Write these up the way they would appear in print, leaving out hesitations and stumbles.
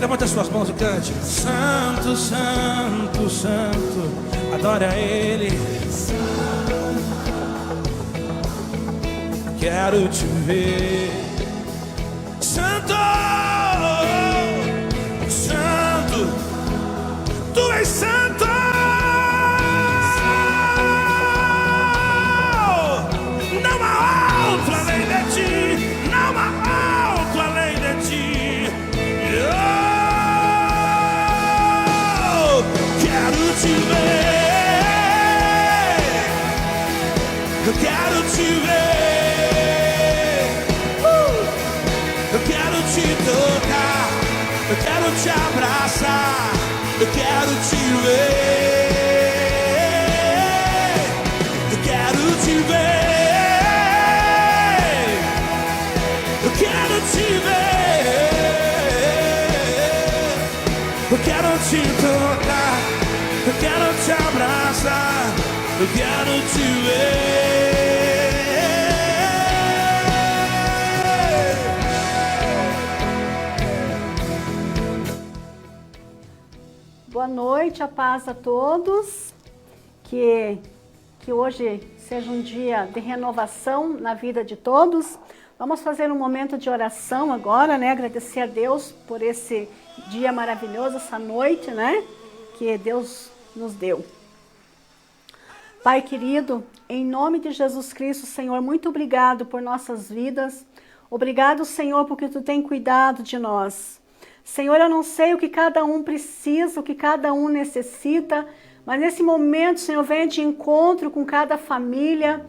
Levanta as suas mãos e cante. Santo, santo, santo, adora a Ele. Quero te ver. Santo, santo, tu és santo. Não há outro além de ti. Não há outro além de ti. Quero te ver. Eu quero te ver. Eu quero te tocar. Eu quero te abraçar. Eu quero te ver. Eu quero te ver. Eu quero te ver. Eu quero te tocar. Eu quero te abraçar. Eu quero te ver. Boa noite, a paz a todos. Que hoje seja um dia de renovação na vida de todos. Vamos fazer um momento de oração agora, né? Agradecer a Deus por esse dia maravilhoso, essa noite, né? Que Deus nos deu. Pai querido, em nome de Jesus Cristo, Senhor, muito obrigado por nossas vidas. Obrigado, Senhor, porque Tu tem cuidado de nós. Senhor, eu não sei o que cada um precisa, o que cada um necessita, mas nesse momento, Senhor, venha de encontro com cada família,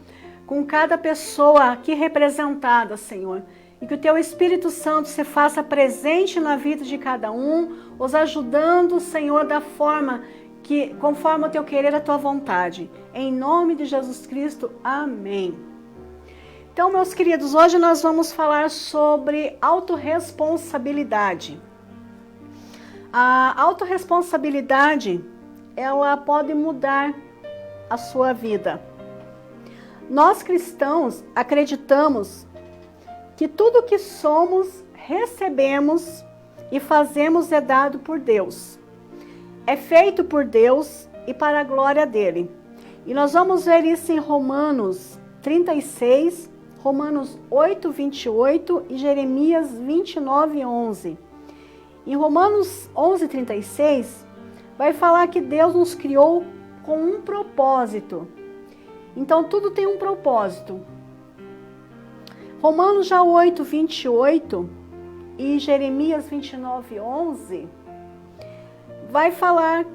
com cada pessoa aqui representada, Senhor. E que o Teu Espírito Santo se faça presente na vida de cada um, os ajudando, Senhor, da forma que, conforme o Teu querer, a Tua vontade. Em nome de Jesus Cristo, amém. Então, meus queridos, hoje nós vamos falar sobre autorresponsabilidade. A autorresponsabilidade, ela pode mudar a sua vida. Nós cristãos acreditamos que tudo que somos, recebemos e fazemos é dado por Deus. É feito por Deus e para a glória dele. E nós vamos ver isso em Romanos 36, Romanos 8, 28 e Jeremias 29, 11. Em Romanos 11, 36, vai falar que Deus nos criou com um propósito. Então, tudo tem um propósito. Romanos já 8, 28 e Jeremias 29, 11, vai falar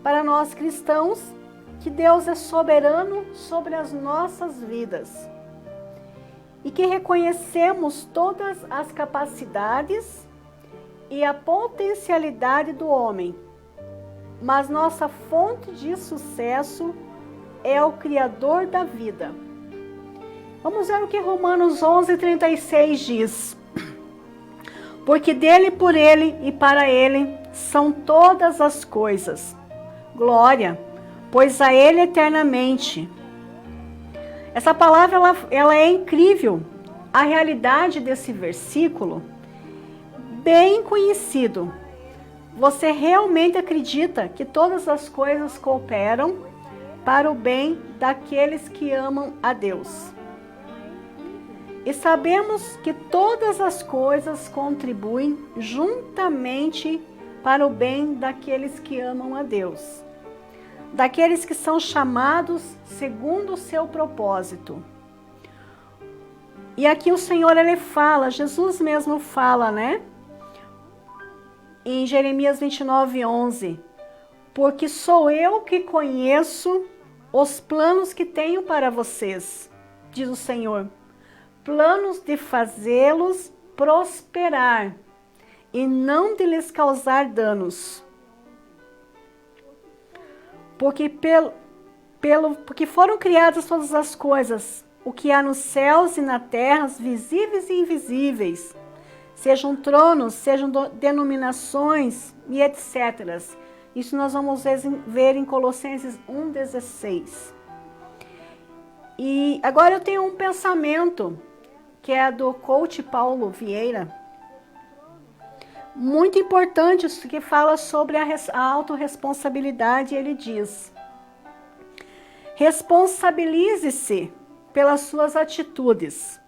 para nós cristãos que Deus é soberano sobre as nossas vidas e que reconhecemos todas as capacidades e a potencialidade do homem, mas nossa fonte de sucesso é o Criador da vida. Vamos ver o que Romanos 11, 36 diz. Porque dele, por ele e para ele são todas as coisas. Glória, pois a ele eternamente. Essa palavra ela é incrível. A realidade desse versículo, bem conhecido. Você realmente acredita que todas as coisas cooperam para o bem daqueles que amam a Deus? E sabemos que todas as coisas contribuem juntamente para o bem daqueles que amam a Deus, daqueles que são chamados segundo o seu propósito. E aqui o Senhor, ele fala, Jesus mesmo fala, né? Em Jeremias 29, 11. Porque sou eu que conheço os planos que tenho para vocês, diz o Senhor. Planos de fazê-los prosperar e não de lhes causar danos. Porque foram criadas todas as coisas, o que há nos céus e na terra, visíveis e invisíveis, sejam tronos, sejam denominações e etc. Isso nós vamos ver em Colossenses 1,16. E agora eu tenho um pensamento que é do coach Paulo Vieira. muito importante, isso que fala sobre a autorresponsabilidade. Ele diz: responsabilize-se pelas suas atitudes,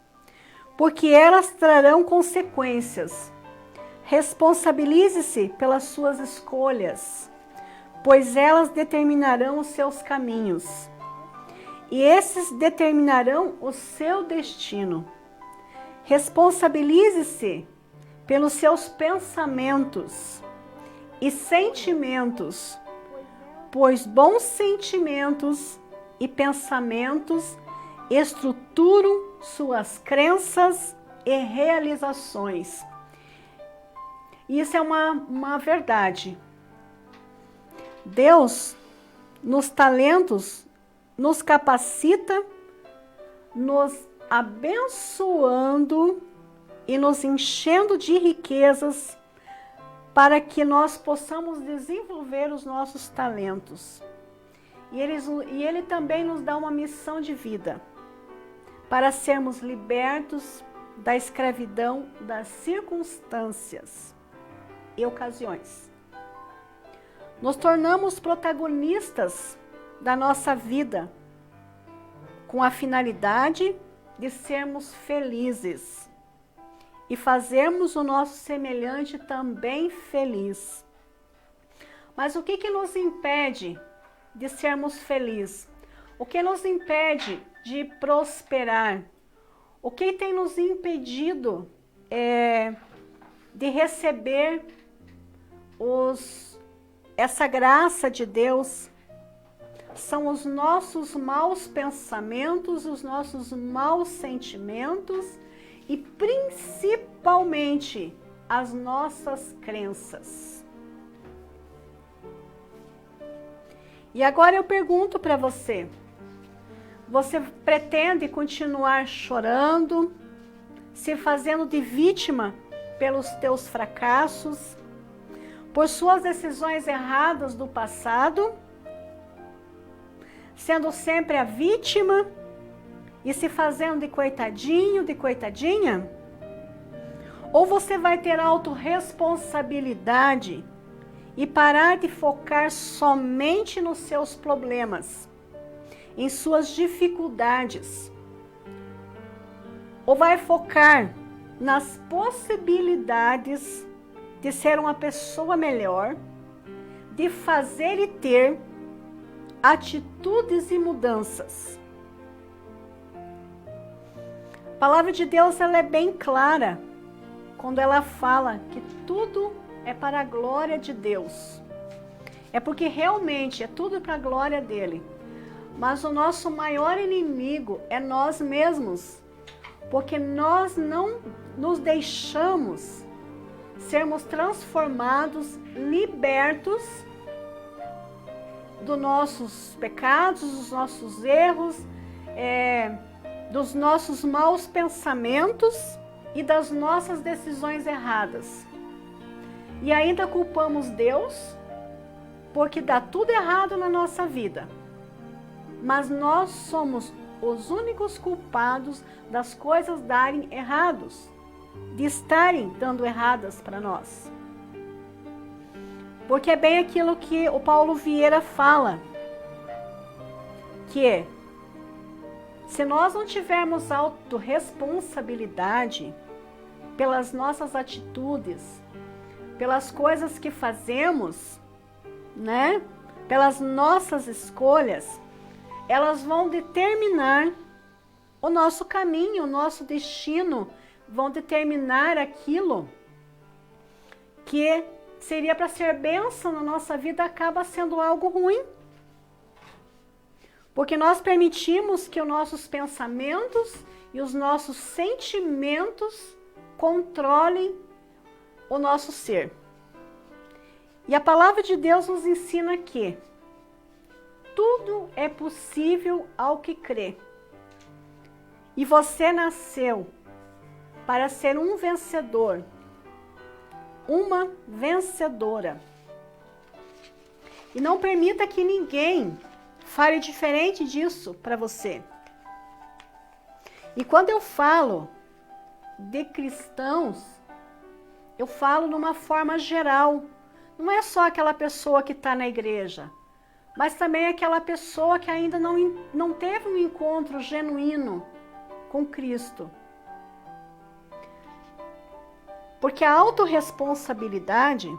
porque elas trarão consequências. Responsabilize-se pelas suas escolhas, pois elas determinarão os seus caminhos, e esses determinarão o seu destino. Responsabilize-se pelos seus pensamentos e sentimentos, pois bons sentimentos e pensamentos estruturam suas crenças e realizações. Isso é uma verdade. Deus, nos talentos, nos capacita, nos abençoando e nos enchendo de riquezas para que nós possamos desenvolver os nossos talentos. E Ele também nos dá uma missão de vida, para sermos libertos da escravidão das circunstâncias e ocasiões. Nos tornamos protagonistas da nossa vida, com a finalidade de sermos felizes e fazermos o nosso semelhante também feliz. Mas o que nos impede de sermos felizes? O que nos impede de prosperar? O que tem nos impedido de receber essa graça de Deus? São os nossos maus pensamentos, os nossos maus sentimentos e principalmente as nossas crenças. E agora eu pergunto para você: você pretende continuar chorando, se fazendo de vítima pelos teus fracassos, por suas decisões erradas do passado, sendo sempre a vítima e se fazendo de coitadinho, de coitadinha? Ou você vai ter autorresponsabilidade e parar de focar somente nos seus problemas, em suas dificuldades? Ou vai focar nas possibilidades de ser uma pessoa melhor, de fazer e ter atitudes e mudanças? A palavra de Deus, ela é bem clara quando ela fala que tudo é para a glória de Deus. É porque realmente é tudo para a glória dele. Mas o nosso maior inimigo é nós mesmos, porque nós não nos deixamos sermos transformados, libertos dos nossos pecados, dos nossos erros, dos nossos maus pensamentos e das nossas decisões erradas. E ainda culpamos Deus porque dá tudo errado na nossa vida. Mas nós somos os únicos culpados das coisas darem errados, de estarem dando erradas para nós. Porque é bem aquilo que o Paulo Vieira fala, que se nós não tivermos autorresponsabilidade pelas nossas atitudes, pelas coisas que fazemos, né? Pelas nossas escolhas, elas vão determinar o nosso caminho, o nosso destino, vão determinar aquilo que seria para ser bênção na nossa vida, acaba sendo algo ruim. Porque nós permitimos que os nossos pensamentos e os nossos sentimentos controlem o nosso ser. E a palavra de Deus nos ensina que tudo é possível ao que crê. E você nasceu para ser um vencedor, uma vencedora. E não permita que ninguém fale diferente disso para você. E quando eu falo de cristãos, Eu falo de uma forma geral. Não é só aquela pessoa que está na igreja, mas também aquela pessoa que ainda não teve um encontro genuíno com Cristo. Porque a autorresponsabilidade,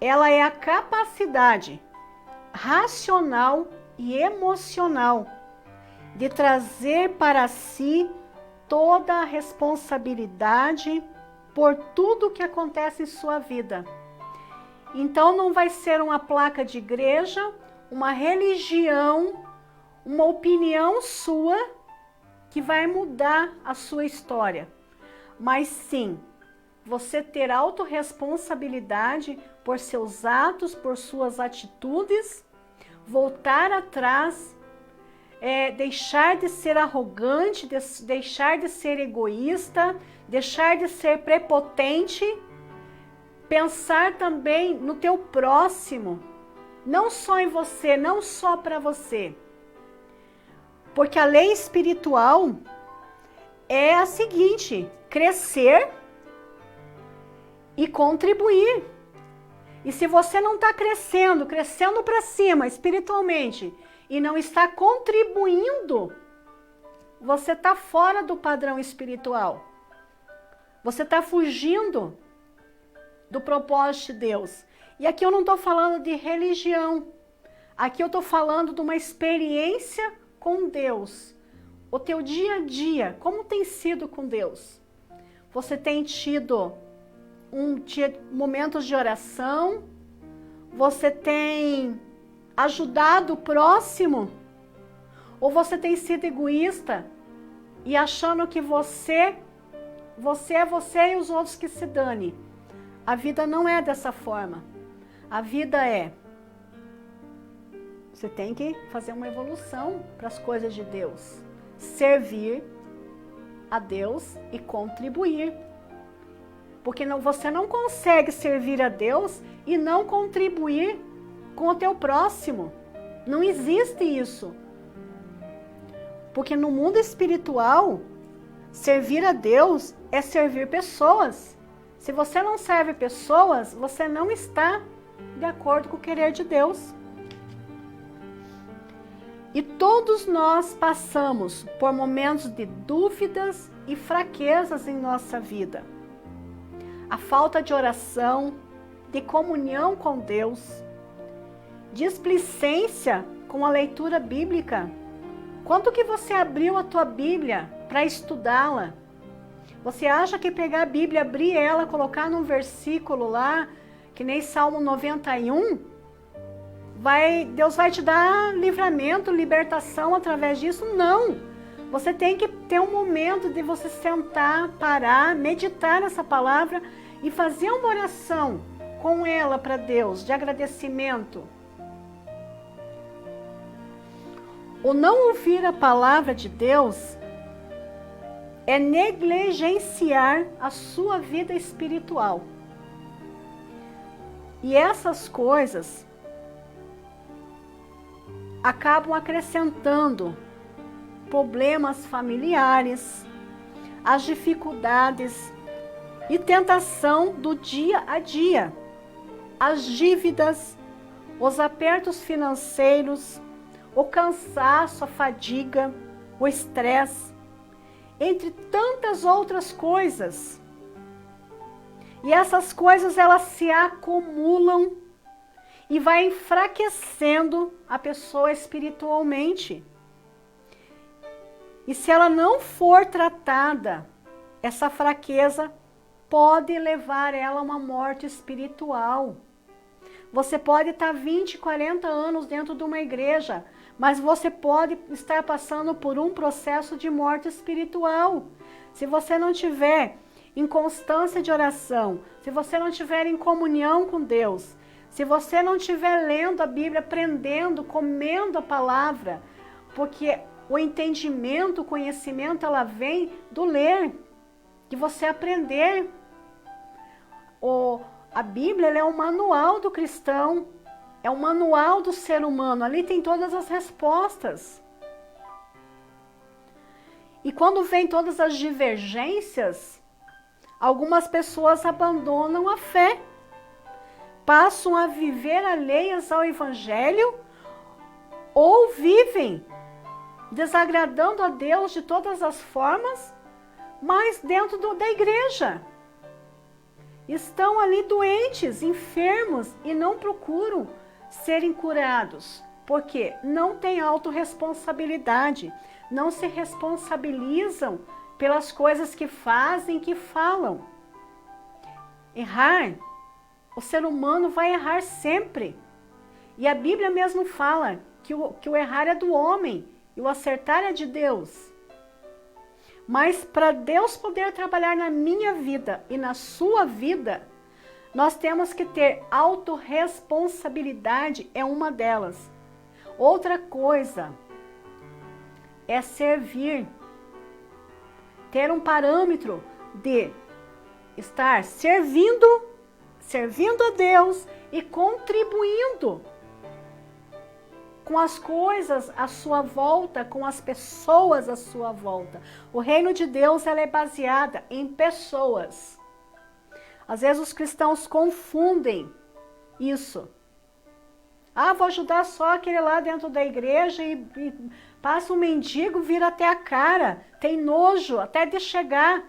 ela é a capacidade racional e emocional de trazer para si toda a responsabilidade por tudo que acontece em sua vida. Então não vai ser uma placa de igreja, uma religião, uma opinião sua que vai mudar a sua história. Mas sim, você ter autorresponsabilidade por seus atos, por suas atitudes, voltar atrás, deixar de ser arrogante, deixar de ser egoísta, deixar de ser prepotente, pensar também no teu próximo, não só em você, não só para você. Porque a lei espiritual é a seguinte: crescer e contribuir. E se você não está crescendo para cima espiritualmente, e não está contribuindo, você está fora do padrão espiritual. Você está fugindo do propósito de Deus. E aqui eu não estou falando de religião. Aqui eu estou falando de uma experiência com Deus. O teu dia a dia, como tem sido com Deus? Você tem tido momentos de oração? Você tem ajudado o próximo? Ou você tem sido egoísta e achando que você é você e os outros que se dane? A vida não é dessa forma. A vida é: você tem que fazer uma evolução para as coisas de Deus, servir a Deus e contribuir. Porque você não consegue servir a Deus e não contribuir com o teu próximo. Não existe isso. Porque no mundo espiritual, servir a Deus é servir pessoas. Se você não serve pessoas, você não está de acordo com o querer de Deus. E todos nós passamos por momentos de dúvidas e fraquezas em nossa vida. A falta de oração, de comunhão com Deus, displicência com a leitura bíblica. Quanto que você abriu a tua Bíblia para estudá-la? Você acha que pegar a Bíblia, abrir ela, colocar num versículo lá, que nem Salmo 91, Deus vai te dar livramento, libertação através disso? Não! Você tem que ter um momento de você sentar, parar, meditar nessa palavra e fazer uma oração com ela para Deus, de agradecimento. O não ouvir a palavra de Deus é negligenciar a sua vida espiritual. E essas coisas acabam acrescentando problemas familiares, as dificuldades e tentação do dia a dia, as dívidas, os apertos financeiros, o cansaço, a fadiga, o estresse, entre tantas outras coisas. E essas coisas, elas se acumulam e vai enfraquecendo a pessoa espiritualmente. E se ela não for tratada, essa fraqueza pode levar ela a uma morte espiritual. Você pode estar 20, 40 anos dentro de uma igreja, mas você pode estar passando por um processo de morte espiritual. Se você não tiver em constância de oração, se você não tiver em comunhão com Deus, se você não estiver lendo a Bíblia, aprendendo, comendo a palavra, porque o entendimento, o conhecimento, ela vem do ler, de você aprender. A Bíblia, ela é um manual do cristão, é um manual do ser humano, ali tem todas as respostas. E quando vem todas as divergências, algumas pessoas abandonam a fé, passam a viver alheias ao Evangelho ou vivem desagradando a Deus de todas as formas, mas dentro da igreja. Estão ali doentes, enfermos e não procuram serem curados, porque não têm autorresponsabilidade, não se responsabilizam pelas coisas que fazem, que falam. Errar, o ser humano vai errar sempre. E a Bíblia mesmo fala que o errar é do homem e o acertar é de Deus. Mas para Deus poder trabalhar na minha vida e na sua vida, nós temos que ter autorresponsabilidade, é uma delas. Outra coisa é servir, ter um parâmetro de estar servindo a Deus e contribuindo com as coisas à sua volta, com as pessoas à sua volta. O reino de Deus, ela é baseada em pessoas. Às vezes os cristãos confundem isso. Ah, vou ajudar só aquele lá dentro da igreja e passa um mendigo, vira até a cara, tem nojo até de chegar.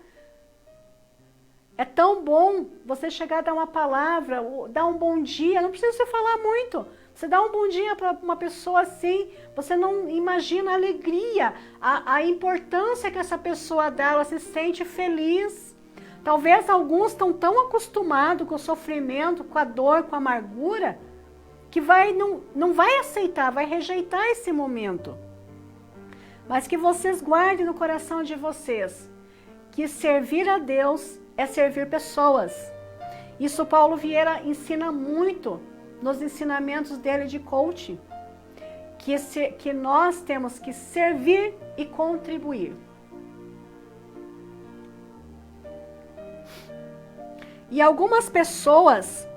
É tão bom você chegar a dar uma palavra, dar um bom dia, não precisa você falar muito. Você dá um bom dia para uma pessoa assim, você não imagina a alegria, a importância que essa pessoa dá, ela se sente feliz. Talvez alguns estão tão acostumados com o sofrimento, com a dor, com a amargura, que não vai aceitar, vai rejeitar esse momento. Mas que vocês guardem no coração de vocês, que servir a Deus é servir pessoas. Isso Paulo Vieira ensina muito nos ensinamentos dele de coaching, que nós temos que servir e contribuir. E algumas pessoas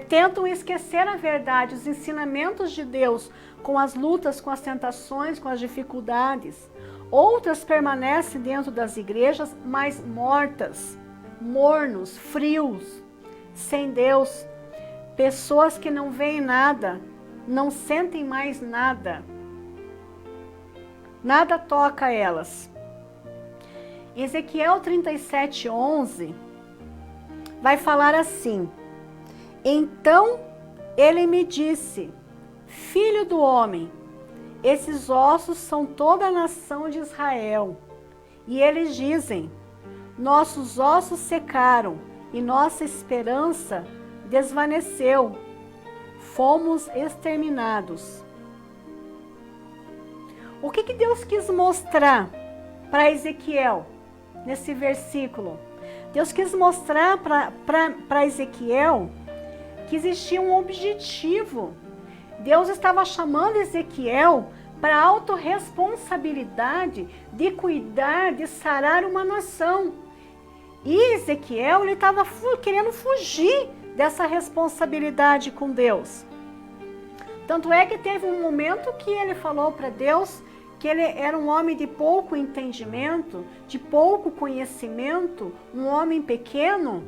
tentam esquecer a verdade, os ensinamentos de Deus, com as lutas, com as tentações, com as dificuldades. Outras permanecem dentro das igrejas, mas mortas, mornos, frios, sem Deus. Pessoas que não veem nada, não sentem mais nada. Nada toca elas. Ezequiel 37:11 vai falar assim: então ele me disse, filho do homem, esses ossos são toda a nação de Israel. E eles dizem, nossos ossos secaram e nossa esperança desvaneceu. Fomos exterminados. O que Deus quis mostrar para Ezequiel nesse versículo? Deus quis mostrar para Ezequiel que existia um objetivo. Deus estava chamando Ezequiel para a autorresponsabilidade de cuidar, de sarar uma nação. E Ezequiel, ele estava querendo fugir dessa responsabilidade com Deus. Tanto é que teve um momento que ele falou para Deus que ele era um homem de pouco entendimento, de pouco conhecimento, um homem pequeno.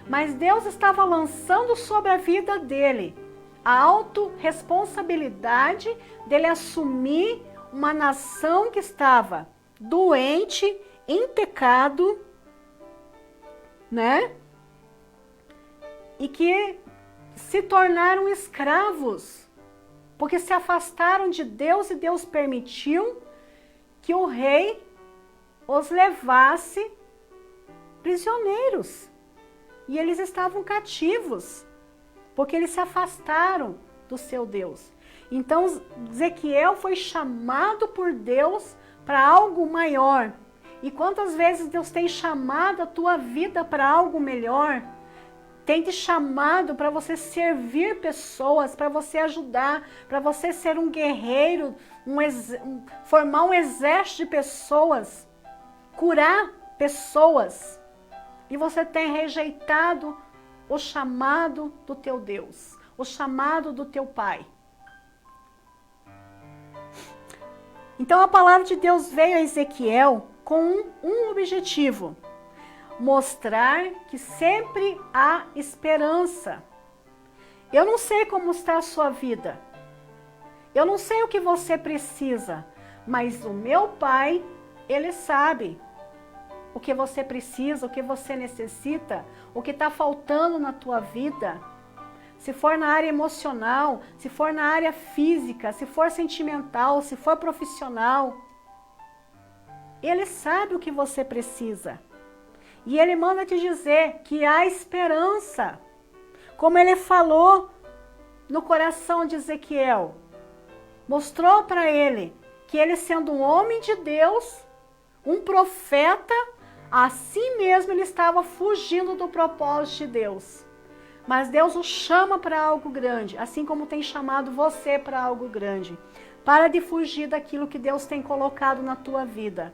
Mas Deus estava lançando sobre a vida dele a autorresponsabilidade dele assumir uma nação que estava doente, em pecado, né? E que se tornaram escravos, porque se afastaram de Deus e Deus permitiu que o rei os levasse prisioneiros. E eles estavam cativos, porque eles se afastaram do seu Deus. Então, Ezequiel foi chamado por Deus para algo maior. E quantas vezes Deus tem chamado a tua vida para algo melhor? Tem te chamado para você servir pessoas, para você ajudar, para você ser um guerreiro, formar um exército de pessoas, curar pessoas. E você tem rejeitado o chamado do teu Deus, o chamado do teu Pai. Então a palavra de Deus veio a Ezequiel com um objetivo: mostrar que sempre há esperança. Eu não sei como está a sua vida. Eu não sei o que você precisa, mas o meu Pai, Ele sabe o que você precisa, o que você necessita, o que está faltando na tua vida. Se for na área emocional, se for na área física, se for sentimental, se for profissional. Ele sabe o que você precisa. E Ele manda te dizer que há esperança. Como Ele falou no coração de Ezequiel. Mostrou para ele que ele, sendo um homem de Deus, um profeta, assim mesmo ele estava fugindo do propósito de Deus. Mas Deus o chama para algo grande, assim como tem chamado você para algo grande. Para de fugir daquilo que Deus tem colocado na tua vida.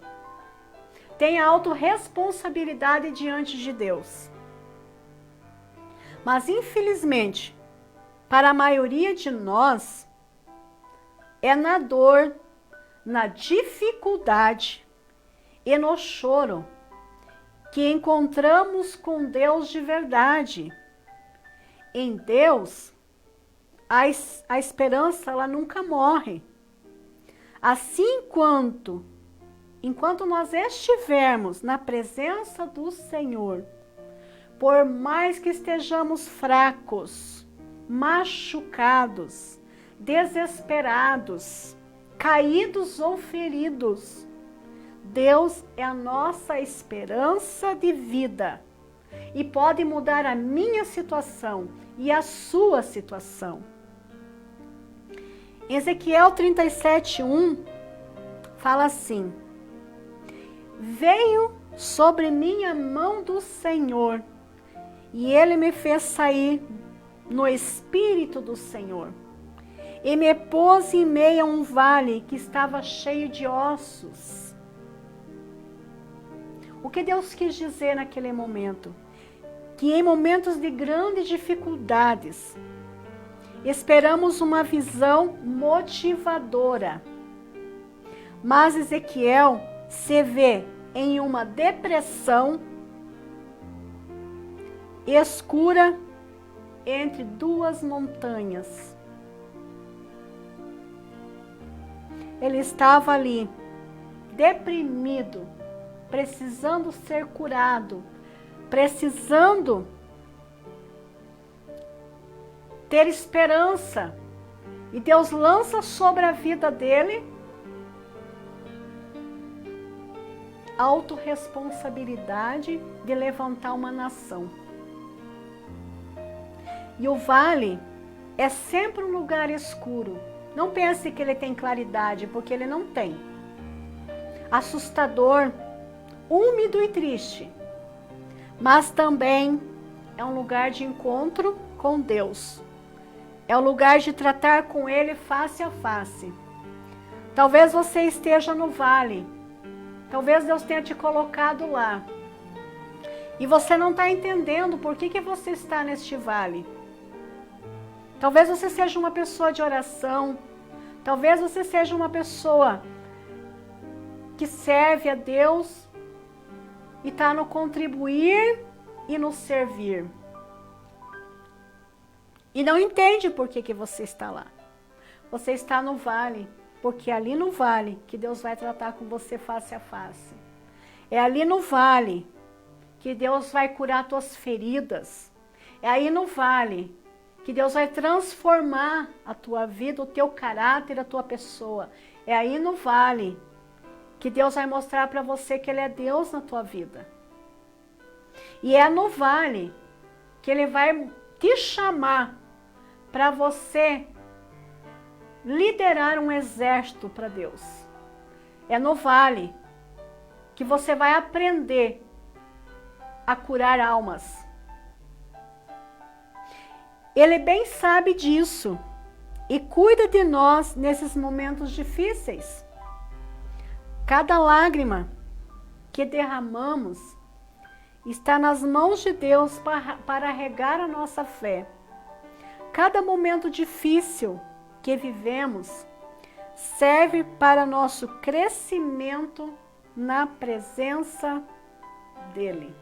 Tenha autorresponsabilidade diante de Deus. Mas infelizmente, para a maioria de nós, é na dor, na dificuldade e no choro que encontramos com Deus de verdade. Em Deus, a esperança ela nunca morre. Assim, enquanto nós estivermos na presença do Senhor, por mais que estejamos fracos, machucados, desesperados, caídos ou feridos, Deus é a nossa esperança de vida e pode mudar a minha situação e a sua situação. Ezequiel 37:1 fala assim: veio sobre mim a mão do Senhor e Ele me fez sair no Espírito do Senhor e me pôs em meio a um vale que estava cheio de ossos. O que Deus quis dizer naquele momento? Que em momentos de grandes dificuldades, esperamos uma visão motivadora. Mas Ezequiel se vê em uma depressão escura entre duas montanhas. Ele estava ali, deprimido, precisando ser curado, precisando ter esperança. E Deus lança sobre a vida dele a autorresponsabilidade de levantar uma nação. E o vale é sempre um lugar escuro. Não pense que ele tem claridade, porque ele não tem. Assustador, úmido e triste. Mas também é um lugar de encontro com Deus. É o lugar de tratar com Ele face a face. Talvez você esteja no vale. Talvez Deus tenha te colocado lá. E você não está entendendo por que você está neste vale. Talvez você seja uma pessoa de oração. Talvez você seja uma pessoa que serve a Deus e está no contribuir e no servir. E não entende por que você está lá. Você está no vale, porque é ali no vale que Deus vai tratar com você face a face. É ali no vale que Deus vai curar tuas feridas. É aí no vale que Deus vai transformar a tua vida, o teu caráter, a tua pessoa. É aí no vale que Deus vai mostrar para você que Ele é Deus na tua vida. E é no vale que Ele vai te chamar para você liderar um exército para Deus. É no vale que você vai aprender a curar almas. Ele bem sabe disso e cuida de nós nesses momentos difíceis. Cada lágrima que derramamos está nas mãos de Deus para regar a nossa fé. Cada momento difícil que vivemos serve para nosso crescimento na presença dEle.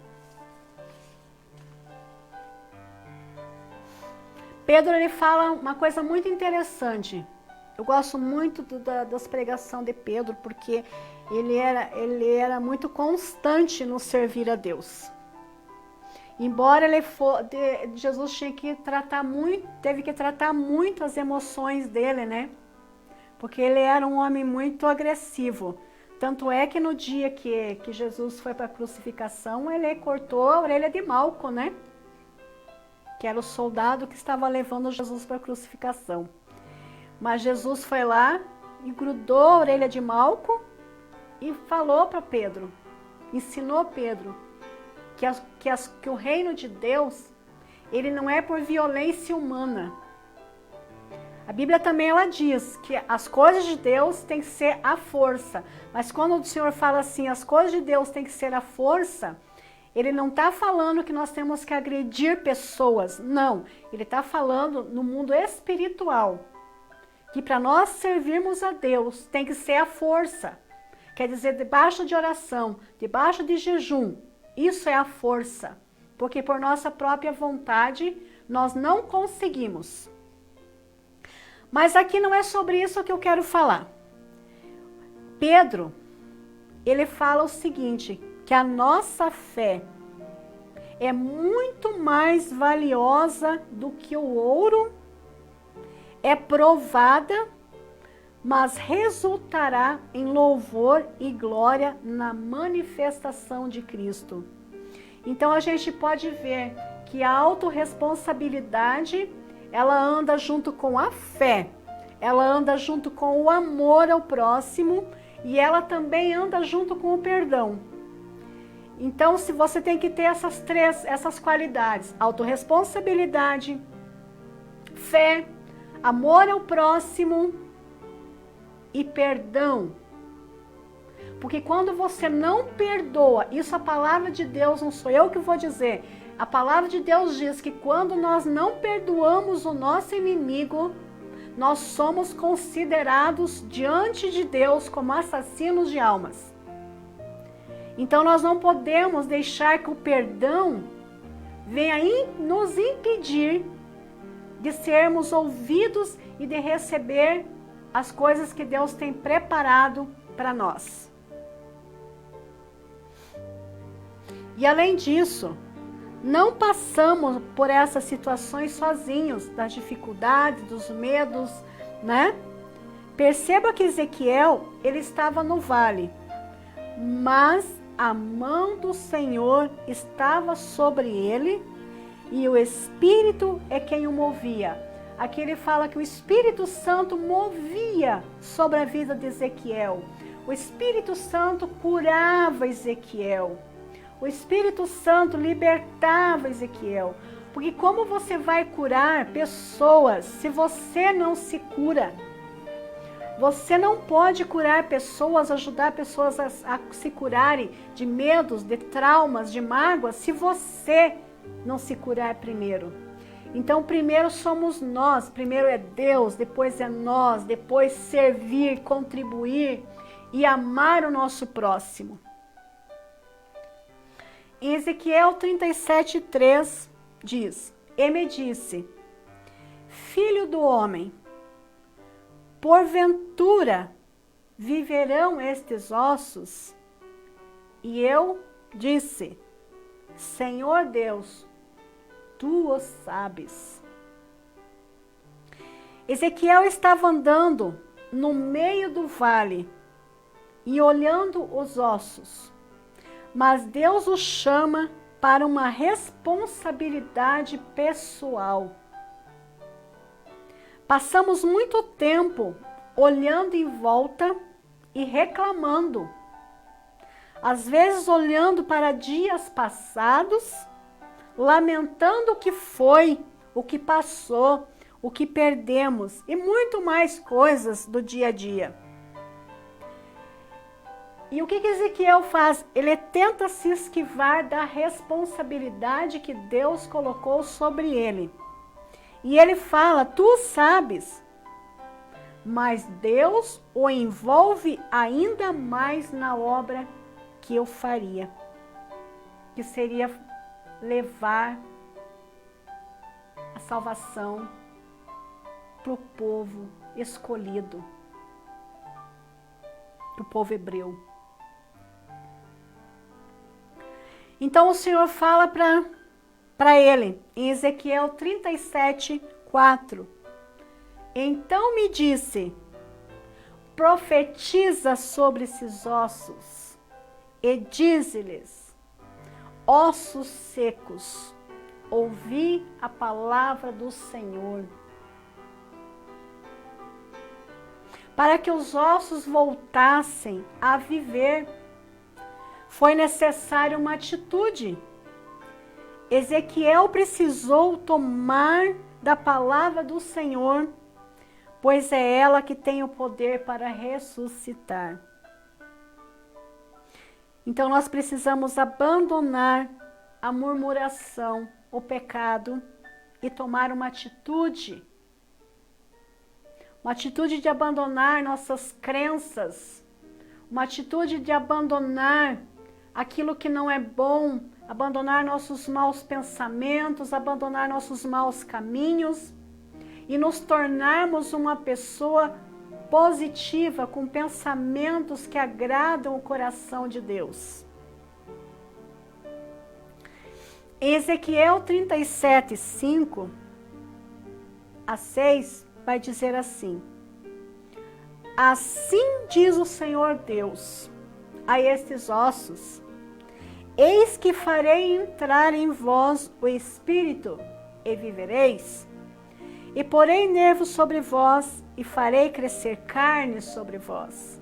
Pedro, ele fala uma coisa muito interessante. Eu gosto muito das pregações de Pedro, porque ele era muito constante no servir a Deus. Embora Jesus teve que tratar muito as emoções dele, né? Porque ele era um homem muito agressivo. Tanto é que no dia que Jesus foi para a crucificação, ele cortou a orelha de Malco, né? Que era o soldado que estava levando Jesus para a crucificação. Mas Jesus foi lá e grudou a orelha de Malco e falou para Pedro, ensinou Pedro, que o reino de Deus, ele não é por violência humana. A Bíblia também ela diz que as coisas de Deus têm que ser à força. Mas quando o Senhor fala assim, as coisas de Deus têm que ser à força, ele não está falando que nós temos que agredir pessoas. Não, ele está falando no mundo espiritual. Que para nós servirmos a Deus tem que ser à força. Quer dizer, debaixo de oração, debaixo de jejum. Isso é a força. Porque por nossa própria vontade, nós não conseguimos. Mas aqui não é sobre isso que eu quero falar. Pedro, ele fala o seguinte, que a nossa fé é muito mais valiosa do que o ouro, é provada, mas resultará em louvor e glória na manifestação de Cristo. Então a gente pode ver que a autorresponsabilidade, ela anda junto com a fé, ela anda junto com o amor ao próximo e ela também anda junto com o perdão. Então, se você tem que ter essas qualidades, autorresponsabilidade, fé, amor ao próximo e perdão. Porque quando você não perdoa, isso a palavra de Deus, não sou eu que vou dizer, a palavra de Deus diz que quando nós não perdoamos o nosso inimigo, nós somos considerados diante de Deus como assassinos de almas. Então nós não podemos deixar que o perdão venha nos impedir de sermos ouvidos e de receber as coisas que Deus tem preparado para nós. E além disso, não passamos por essas situações sozinhos, das dificuldades, dos medos, né? Perceba que Ezequiel, ele estava no vale, mas a mão do Senhor estava sobre ele e o Espírito é quem o movia. Aqui ele fala que o Espírito Santo movia sobre a vida de Ezequiel. O Espírito Santo curava Ezequiel. O Espírito Santo libertava Ezequiel. Porque como você vai curar pessoas se você não se cura? Você não pode curar pessoas, ajudar pessoas a se curarem de medos, de traumas, de mágoas, se você não se curar primeiro. Então, primeiro somos nós, primeiro é Deus, depois é nós, depois servir, contribuir e amar o nosso próximo. Em Ezequiel 37:3 diz: E me disse, filho do homem, porventura viverão estes ossos? E eu disse, Senhor Deus, tu o sabes. Ezequiel estava andando no meio do vale e olhando os ossos, mas Deus o chama para uma responsabilidade pessoal. Passamos muito tempo olhando em volta e reclamando. Às vezes olhando para dias passados, lamentando o que foi, o que passou, o que perdemos e muito mais coisas do dia a dia. E o que Ezequiel faz? Ele tenta se esquivar da responsabilidade que Deus colocou sobre ele. E ele fala, tu sabes, mas Deus o envolve ainda mais na obra que eu faria, que seria levar as salvação para o povo escolhido, para o povo hebreu. Então o Senhor fala para ele, em Ezequiel 37:4. Então me disse, profetiza sobre esses ossos e dize-lhes, ossos secos, ouvi a palavra do Senhor. Para que os ossos voltassem a viver, foi necessária uma atitude. Ezequiel precisou tomar da palavra do Senhor, pois é ela que tem o poder para ressuscitar. Então nós precisamos abandonar a murmuração, o pecado e tomar uma atitude de abandonar nossas crenças, uma atitude de abandonar aquilo que não é bom, abandonar nossos maus pensamentos, abandonar nossos maus caminhos e nos tornarmos uma pessoa positiva, com pensamentos que agradam o coração de Deus. Em Ezequiel 37:5-6, vai dizer assim: assim diz o Senhor Deus a estes ossos, eis que farei entrar em vós o Espírito, e vivereis, e porei nervos sobre vós, e farei crescer carne sobre vós,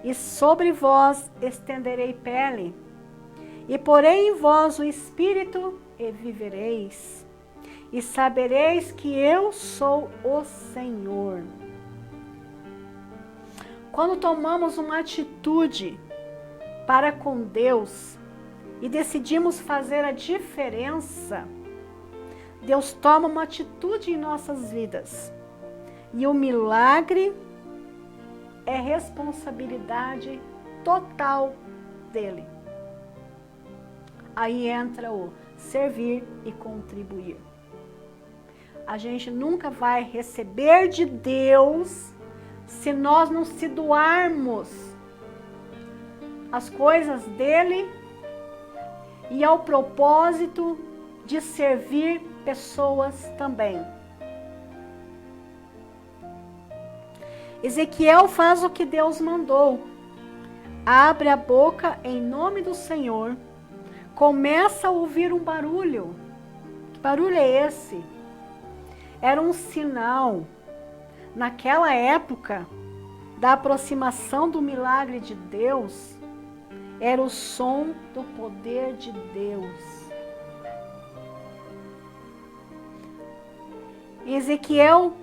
e sobre vós estenderei pele, e porei em vós o Espírito, e vivereis, e sabereis que eu sou o Senhor. Quando tomamos uma atitude para com Deus e decidimos fazer a diferença, Deus toma uma atitude em nossas vidas. E o milagre é responsabilidade total dele. Aí entra o servir e contribuir. A gente nunca vai receber de Deus se nós não se doarmos às coisas dele e ao propósito de servir pessoas também. Ezequiel faz o que Deus mandou. Abre a boca em nome do Senhor. Começa a ouvir um barulho. Que barulho é esse? Era um sinal, naquela época, da aproximação do milagre de Deus. Era o som do poder de Deus. Em Ezequiel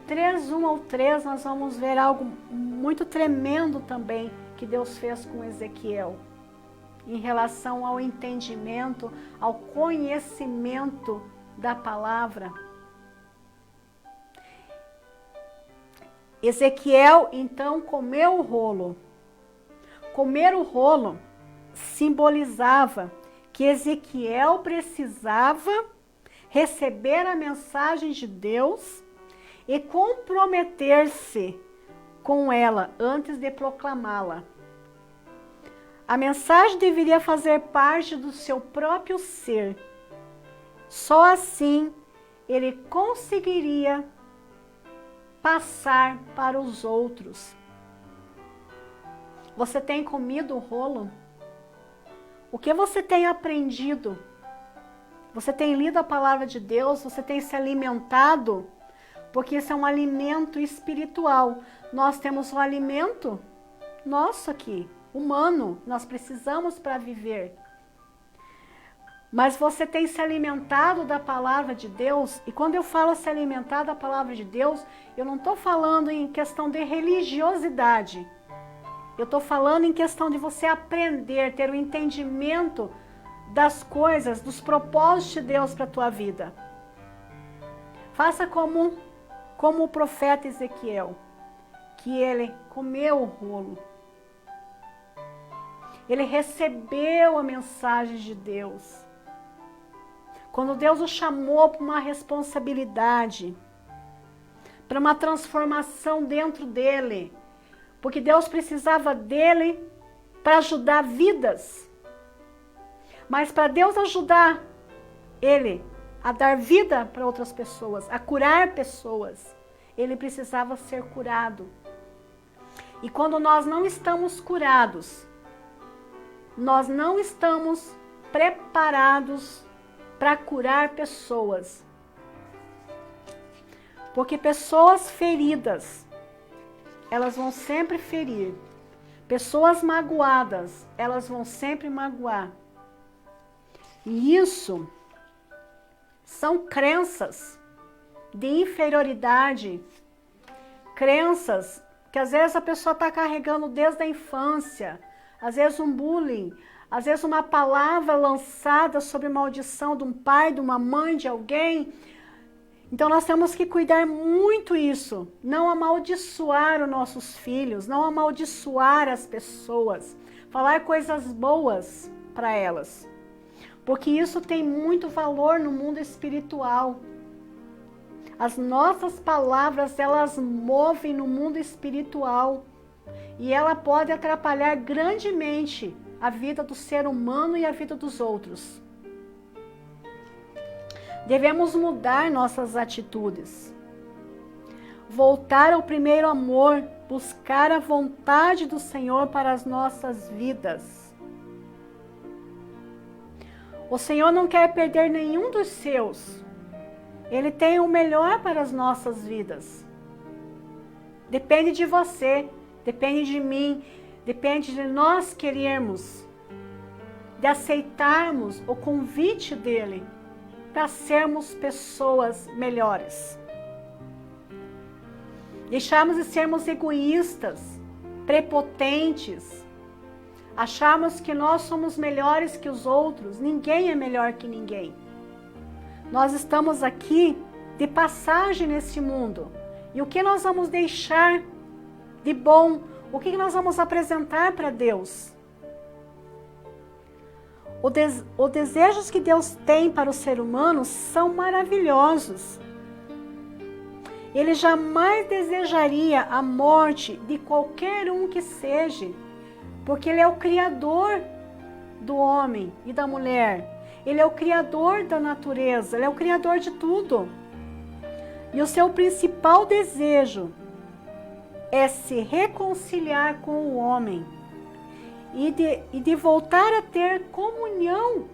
3:1-3, nós vamos ver algo muito tremendo também que Deus fez com Ezequiel, em relação ao entendimento, ao conhecimento da palavra. Ezequiel, então, comeu o rolo. Comer o rolo simbolizava que Ezequiel precisava receber a mensagem de Deus e comprometer-se com ela antes de proclamá-la. A mensagem deveria fazer parte do seu próprio ser. Só assim ele conseguiria passar para os outros. Você tem comido o rolo? O que você tem aprendido? Você tem lido a palavra de Deus? Você tem se alimentado? Porque isso é um alimento espiritual. Nós temos um alimento nosso aqui, humano. Nós precisamos para viver. Mas você tem se alimentado da palavra de Deus? E quando eu falo se alimentar da palavra de Deus, eu não estou falando em questão de religiosidade. Eu estou falando em questão de você aprender, ter o entendimento das coisas, dos propósitos de Deus para a tua vida. Faça como o profeta Ezequiel, que ele comeu o rolo. Ele recebeu a mensagem de Deus. Quando Deus o chamou para uma responsabilidade, para uma transformação dentro dele, porque Deus precisava dele para ajudar vidas. Mas para Deus ajudar ele a dar vida para outras pessoas, a curar pessoas, ele precisava ser curado. E quando nós não estamos curados, nós não estamos preparados para curar pessoas. Porque pessoas feridas, elas vão sempre ferir. Pessoas magoadas, elas vão sempre magoar. E isso são crenças de inferioridade, crenças que às vezes a pessoa está carregando desde a infância, às vezes um bullying, às vezes uma palavra lançada sobre maldição de um pai, de uma mãe, de alguém. Então nós temos que cuidar muito isso, não amaldiçoar os nossos filhos, não amaldiçoar as pessoas, falar coisas boas para elas, porque isso tem muito valor no mundo espiritual. As nossas palavras, elas movem no mundo espiritual e ela pode atrapalhar grandemente a vida do ser humano e a vida dos outros. Devemos mudar nossas atitudes, voltar ao primeiro amor, buscar a vontade do Senhor para as nossas vidas. O Senhor não quer perder nenhum dos seus. Ele tem o melhor para as nossas vidas. Depende de você, depende de mim, depende de nós querermos, de aceitarmos o convite dele para sermos pessoas melhores. Deixarmos de sermos egoístas, prepotentes, acharmos que nós somos melhores que os outros. Ninguém é melhor que ninguém. Nós estamos aqui de passagem nesse mundo. E o que nós vamos deixar de bom? O que nós vamos apresentar para Deus? Os desejos que Deus tem para o ser humano são maravilhosos. Ele jamais desejaria a morte de qualquer um que seja, porque Ele é o Criador do homem e da mulher. Ele é o Criador da natureza, Ele é o Criador de tudo. E o seu principal desejo é se reconciliar com o homem e de voltar a ter comunhão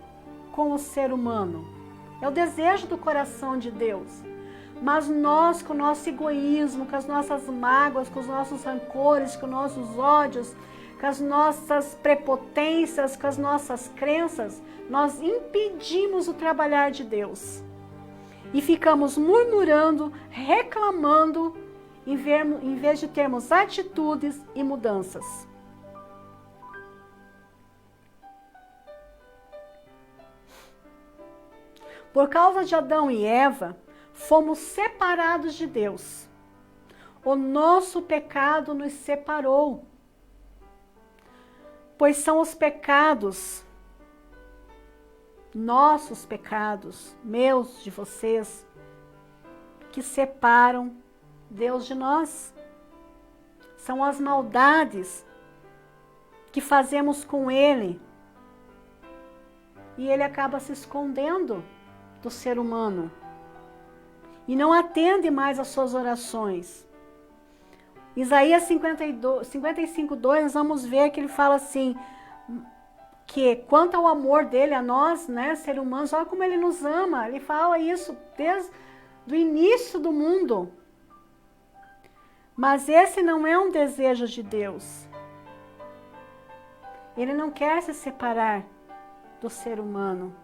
com o ser humano. É o desejo do coração de Deus. Mas nós, com o nosso egoísmo, com as nossas mágoas, com os nossos rancores, com os nossos ódios, com as nossas prepotências, com as nossas crenças, nós impedimos o trabalhar de Deus. E ficamos murmurando, reclamando, em vez de termos atitudes e mudanças. Por causa de Adão e Eva, fomos separados de Deus. O nosso pecado nos separou. Pois são os pecados, nossos pecados, meus, de vocês, que separam Deus de nós. São as maldades que fazemos com Ele. E Ele acaba se escondendo do ser humano. E não atende mais às suas orações. Isaías 55:2, nós vamos ver que ele fala assim, que quanto ao amor dele a nós, né, seres humanos, olha como ele nos ama. Ele fala isso desde o início do mundo. Mas esse não é um desejo de Deus. Ele não quer se separar do ser humano.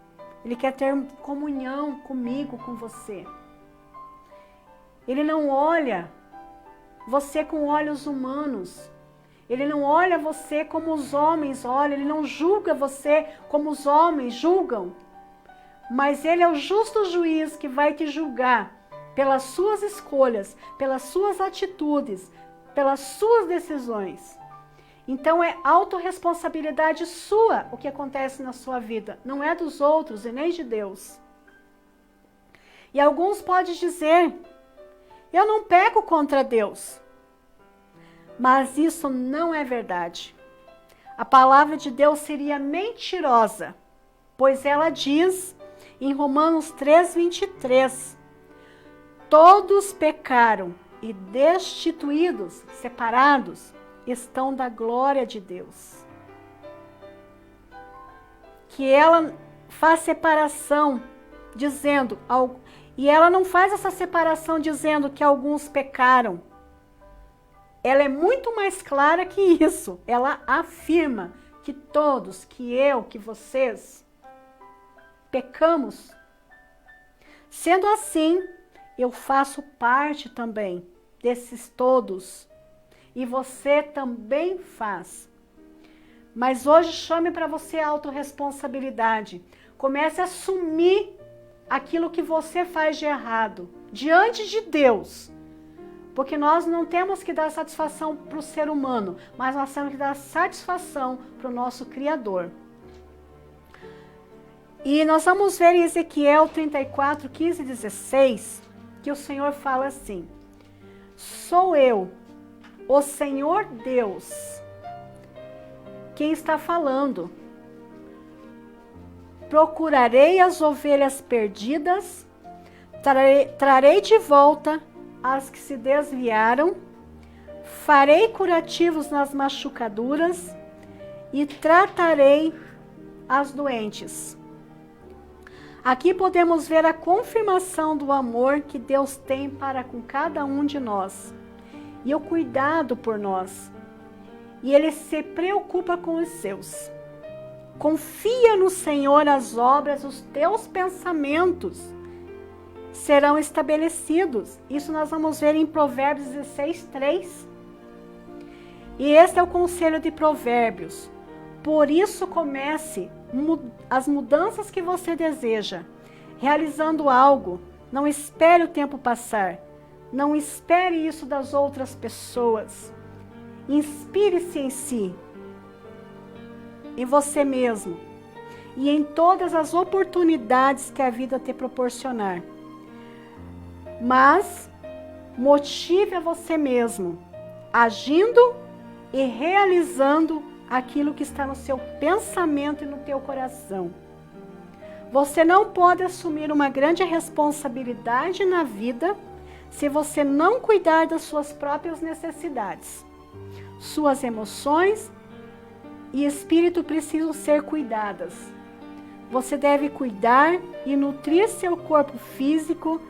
Ele quer ter comunhão comigo, com você. Ele não olha você com olhos humanos. Ele não olha você como os homens olham. Ele não julga você como os homens julgam. Mas Ele é o justo juiz que vai te julgar pelas suas escolhas, pelas suas atitudes, pelas suas decisões. Então é autorresponsabilidade sua o que acontece na sua vida. Não é dos outros e nem de Deus. E alguns podem dizer, eu não peco contra Deus. Mas isso não é verdade. A palavra de Deus seria mentirosa, pois ela diz em Romanos 3:23, todos pecaram e destituídos, separados, estão da glória de Deus. Que ela faz separação, dizendo, e ela não faz essa separação dizendo que alguns pecaram. Ela é muito mais clara que isso. Ela afirma que todos, que eu, que vocês, pecamos. Sendo assim, eu faço parte também desses todos. E você também faz. Mas hoje chame para você a autorresponsabilidade. Comece a assumir aquilo que você faz de errado diante de Deus. Porque nós não temos que dar satisfação para o ser humano, mas nós temos que dar satisfação para o nosso Criador. E nós vamos ver em Ezequiel 34, 15 e 16, que o Senhor fala assim, sou eu, o Senhor Deus, quem está falando. Procurarei as ovelhas perdidas, trarei de volta as que se desviaram, farei curativos nas machucaduras e tratarei as doentes. Aqui podemos ver a confirmação do amor que Deus tem para com cada um de nós e o cuidado por nós. E Ele se preocupa com os seus. Confia no Senhor as obras, os teus pensamentos serão estabelecidos. Isso nós vamos ver em Provérbios 16:3. E este é o conselho de Provérbios. Por isso comece as mudanças que você deseja, realizando algo. Não espere o tempo passar. Não espere isso das outras pessoas. Inspire-se em si, em você mesmo e em todas as oportunidades que a vida te proporcionar. Mas motive a você mesmo, agindo e realizando aquilo que está no seu pensamento e no teu coração. Você não pode assumir uma grande responsabilidade na vida se você não cuidar das suas próprias necessidades. Suas emoções e espírito precisam ser cuidadas. Você deve cuidar e nutrir seu corpo físico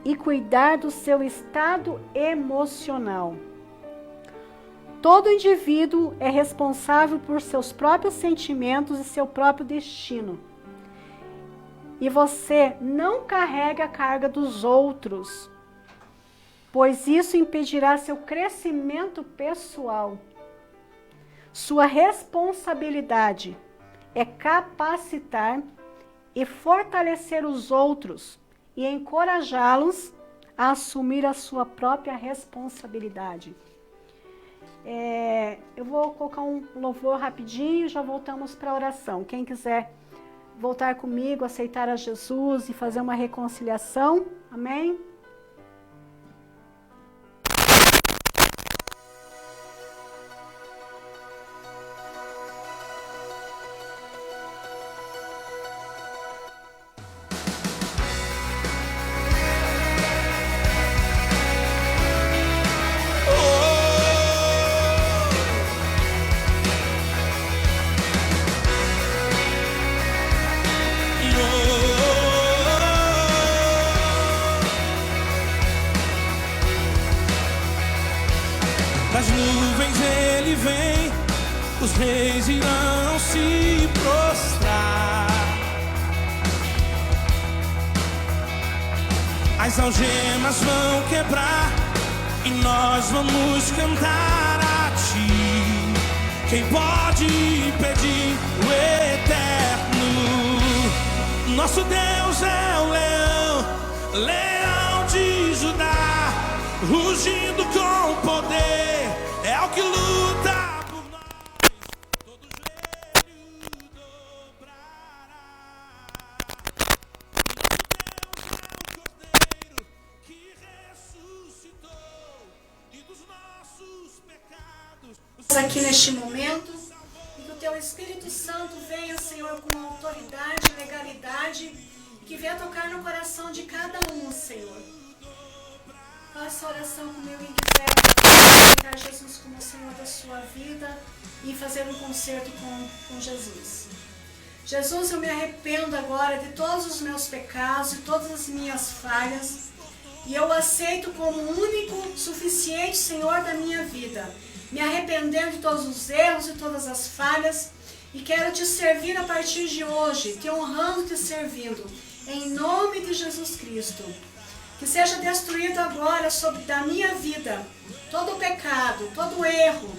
e cuidar do seu estado emocional. Todo indivíduo é responsável por seus próprios sentimentos e seu próprio destino. E você não carrega a carga dos outros, pois isso impedirá seu crescimento pessoal. Sua responsabilidade é capacitar e fortalecer os outros e encorajá-los a assumir a sua própria responsabilidade. Eu vou colocar um louvor rapidinho e já voltamos para a oração. Quem quiser voltar comigo, aceitar a Jesus e fazer uma reconciliação, amém? Das nuvens ele vem, os reis irão se prostrar. As algemas vão quebrar e nós vamos cantar a ti. Quem pode impedir o eterno? Nosso Deus é o leão, leão de Judá, rugindo com poder. É o que luta por nós, todo joelho dobrará. Aqui neste momento, e que o Teu Espírito Santo venha, Senhor, com autoridade, legalidade, que venha tocar no coração de cada um, Senhor. Faça oração comigo em que aceitar Jesus como Senhor da sua vida e fazer um concerto com Jesus. Jesus, eu me arrependo agora de todos os meus pecados e todas as minhas falhas, e eu aceito como único, suficiente Senhor da minha vida, me arrependendo de todos os erros e todas as falhas, e quero te servir a partir de hoje, te honrando e te servindo, em nome de Jesus Cristo. Que seja destruído agora da minha vida todo o pecado, todo o erro,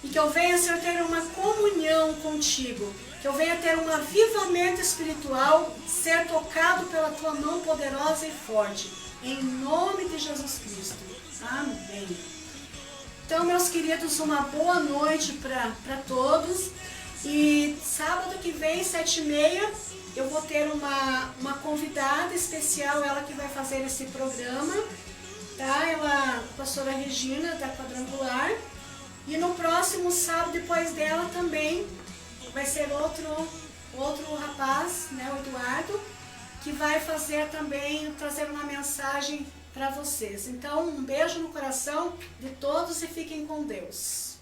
e que eu venha, Senhor, ter uma comunhão contigo, que eu venha ter um avivamento espiritual, ser tocado pela tua mão poderosa e forte, em nome de Jesus Cristo. Amém. Então, meus queridos, uma boa noite para todos. E sábado que vem, 7h30, eu vou ter uma convidada especial, ela que vai fazer esse programa, tá? Ela, a pastora Regina, da Quadrangular. E no próximo sábado, depois dela também, vai ser outro rapaz, né, o Eduardo, que vai fazer também, trazer uma mensagem para vocês. Então, um beijo no coração de todos e fiquem com Deus.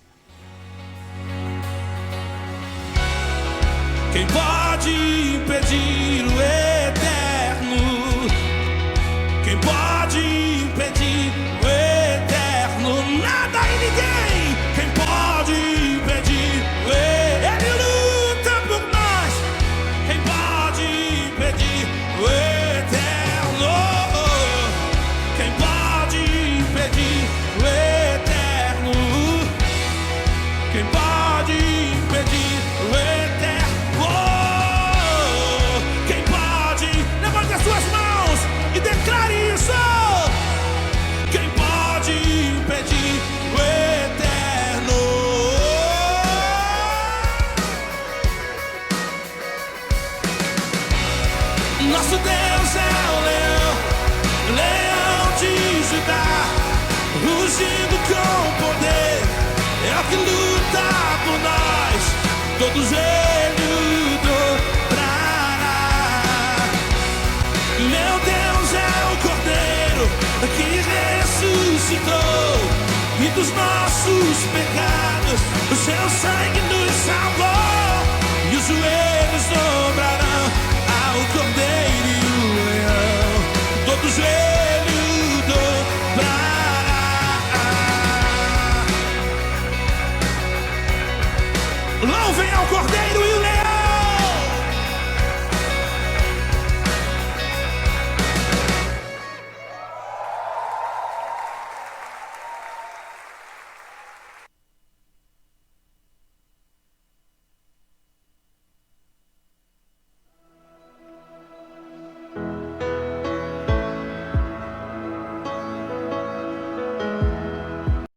Quem pode impedir o eterno? Quem pode impedir o eterno? Nada e ninguém. Quem pode impedir o eterno? Ele luta por nós. Quem pode impedir o eterno? Quem pode impedir o eterno? Quem pode impedir o eterno? Quem pode? Levante as suas mãos e declare isso. Quem pode impedir o eterno? Nosso Deus é o leão, leão de Judá, rugindo com poder, é o que luta por nós, todo joelho dobrará. Meu Deus é o Cordeiro que ressuscitou, e dos nossos pecados o seu sangue nos salvou, e os joelhos